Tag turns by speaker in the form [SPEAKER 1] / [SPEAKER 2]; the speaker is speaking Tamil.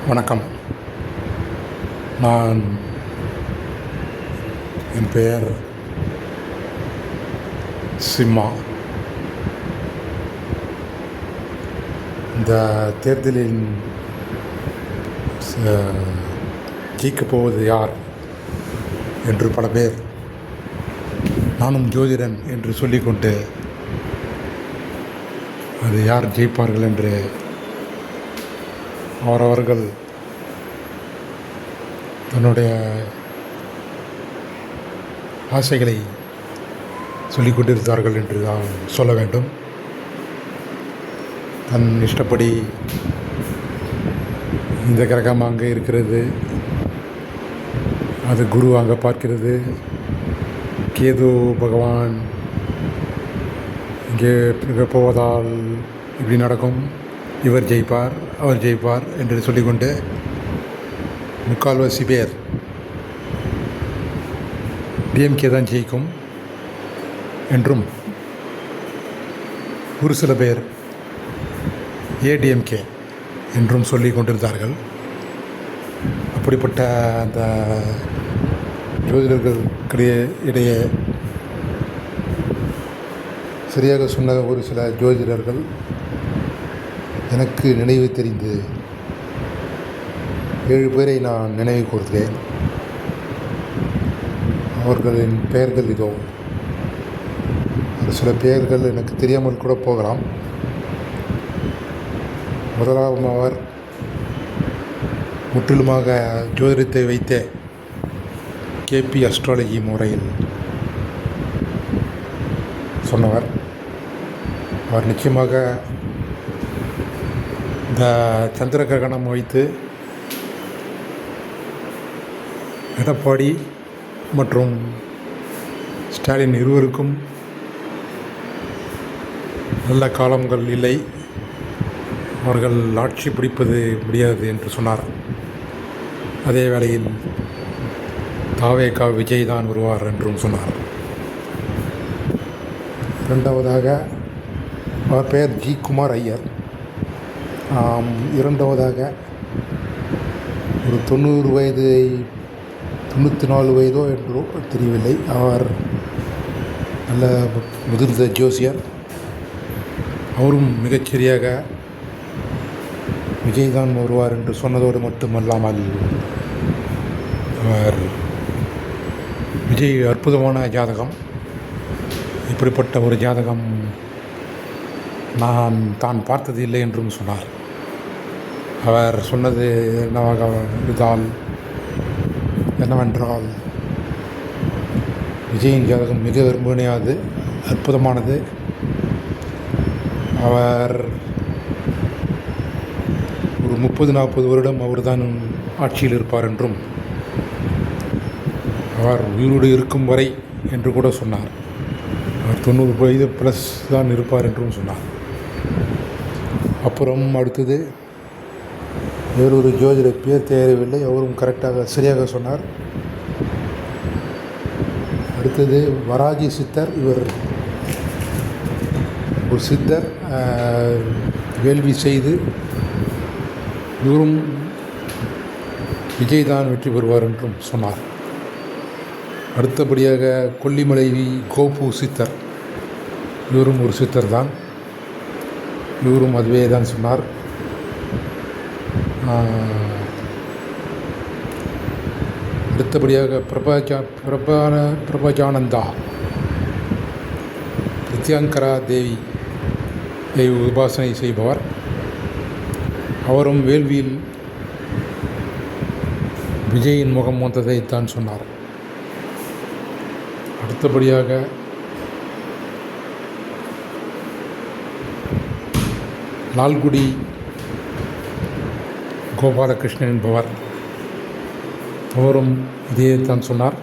[SPEAKER 1] வணக்கம். நான் என் பெயர் சிம்மா. இந்த தேர்தலில் ஜெயிக்கப் போவது யார் என்று பல பேர் நானும் ஜோதிடன் என்று சொல்லிக்கொண்டு அது யார் ஜெயிப்பார்கள் என்று அவரவர்கள் தன்னுடைய ஆசைகளை சொல்லிக் கொண்டிருந்தார்கள் என்று தான் சொல்ல வேண்டும். தன் இஷ்டப்படி இந்த கிரகம் அங்கே இருக்கிறது, அது குரு அங்கே பார்க்கிறது, கேது பகவான் இங்கே போவதால் இப்படி நடக்கும், இவர் ஜெயிப்பார் அவர் ஜெயிப்பார் என்று சொல்லிக்கொண்டு முக்கால்வாசி பேர் டிஎம்கே தான் ஜெயிக்கும் என்றும் ஒரு சில பேர் ஏடிஎம்கே என்றும் சொல்லி கொண்டிருந்தார்கள். அப்படிப்பட்ட அந்த ஜோதிடர்களுக்கிடையே இடையே சரியாக சொன்ன ஒரு சில ஜோதிடர்கள் எனக்கு நினைவு தெரிந்து 7 பேரை நான் நினைவு கூர்கிறேன். அவர்களின் பெயர்கள் இதோ. ஒரு சில பெயர்கள் எனக்கு தெரியாமல் கூட போகலாம். முதலாம் அவர் முற்றிலுமாக ஜோதிடத்தை வைத்தே கேபி அஸ்ட்ராலஜி முறையில் சொன்னவர். அவர் நிச்சயமாக இந்த சந்திர கிரகணம் வைத்து எடப்பாடி மற்றும் ஸ்டாலின் இருவருக்கும் நல்ல காலங்கள் இல்லை, அவர்கள் ஆட்சி பிடிப்பது முடியாது என்று சொன்னார். அதே வேளையில் தாவேகா விஜய் தான் வருவார் என்றும் சொன்னார். இரண்டாவதாக அவர் பெயர் ஜி குமார் ஐயர். இரண்டாவதாக ஒரு 90 வயது 94 வயதோ என்றோ தெரியவில்லை, அவர் நல்ல முதிர்ந்த ஜோசியர். அவரும் மிகச்சரியாக விஜய் தான் வருவார் என்று சொன்னதோடு மட்டுமல்லாமல் அவர் விஜய் அற்புதமான ஜாதகம், இப்படிப்பட்ட ஒரு ஜாதகம் நான் தான் பார்த்தது இல்லை என்றும் சொன்னார். அவர் சொன்னது என்னவென்றால் விஜயின் ஜாதகம் மிக விரும்புனையாது, அற்புதமானது. அவர் ஒரு 30-40 வருடம் அவர் தான் ஆட்சியில் இருப்பார் என்றும், அவர் உயிரோடு இருக்கும் வரை என்று கூட சொன்னார். அவர் 90 வயது ப்ளஸ் தான் இருப்பார் என்றும் சொன்னார். அப்புறம் அடுத்தது வேறொரு ஜோதிடர் பேர் தெரியவில்லை, அவரும் கரெக்டாக சரியாக சொன்னார். அடுத்தது வராஜி சித்தர். இவர் ஒரு சித்தர், வேள்வி செய்து இவரும் விஜய் தான் வெற்றி பெறுவார் என்றும் சொன்னார். அடுத்தபடியாக கொல்லிமலை கோபு சித்தர், இவரும் ஒரு சித்தர் தான், இவரும் அதுவே தான் சொன்னார். அடுத்தபடியாக பிரபஜானந்தா பிரத்யங்கரா தேவி உபாசனை செய்பவர், அவரும் வேள்வியில் விஜயின் முகம் வந்ததைத்தான் சொன்னார். அடுத்தபடியாக லால்குடி கோபாலகிருஷ்ணன் என்பவர், அவரும் இதே தான் சொன்னார்.